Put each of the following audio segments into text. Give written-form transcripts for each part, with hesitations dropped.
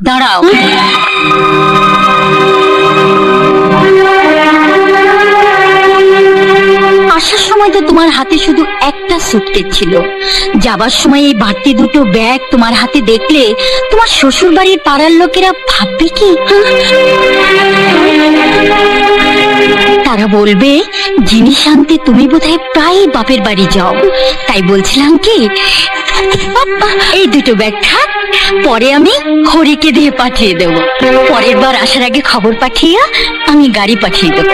দাঁড়াও, আসার সময় তো তোমার হাতে শুধু একটা সুটকেস ছিল, যাবার সময় এই বাড়তি দুটো ব্যাগ তোমার হাতে দেখলে তোমার শ্বশুর বাড়ির পাড়ার লোকেরা ভাববে কি? তারা বলবে জিনিস আনতে তুমি বোধহয় প্রায় বাপের বাড়ি যাও। তাই বলছিলাম কি, এই দুটো ব্যাগ থাক, পরে আমি খড়িকে দিয়ে পাঠিয়ে দেবো। পরের বার আসার আগে খবর পাঠিয়ে আমি গাড়ি পাঠিয়ে দেবো।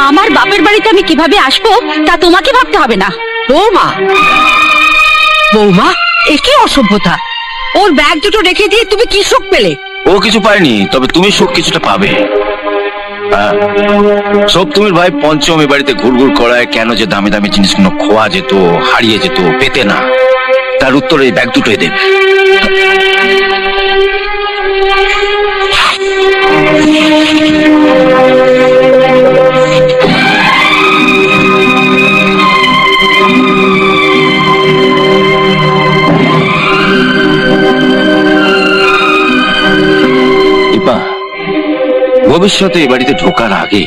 আমার বাপের বাড়িতে আমি কিভাবে আসবো তা তোমাকে ভাবতে হবে না। বৌমা, বৌমা, এ কি অসভ্যতা! ওর ব্যাগ দুটো রেখে দিয়ে তুমি কি সুখ পেলে? ও কিছু পায়নি, তবে তুমি সুখ কিছুটা পাবে। সব তুমির ভাই পঞ্চম এ বাড়িতে ঘুরঘুর করায় কেন যে দামি দামি জিনিসগুলো খোয়া যেত, হারিয়ে যেত, পেতে না, তার উত্তর এই ব্যাগ দুটোই দেবে। ভবিষ্যতে এই বাড়িতে ঢোকার আগে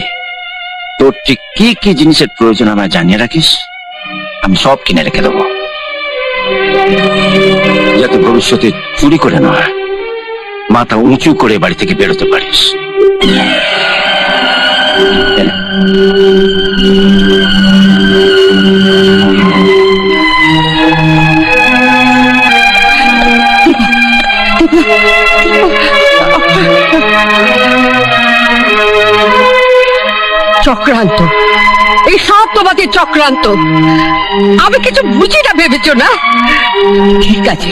তোর ঠিক কি কি জিনিসের প্রয়োজন আমায় জানিয়ে রাখিস, আমি সব কিনে রেখে দেবো, যাতে ভবিষ্যতে চুরি করে নয়, মাথা উঁচু করে বাড়ি থেকে বেরোতে পারিস। চক্রান্ত, এই সব তোমাদের চক্রান্ত। আমি কিছু বুঝি না ভেবেছো না? ঠিক আছে,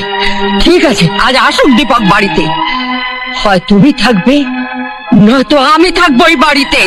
ঠিক আছে, আজ আসুক দীপক বাড়িতে, হয় তুমি থাকবে নয়তো আমি থাকবো এই বাড়িতে।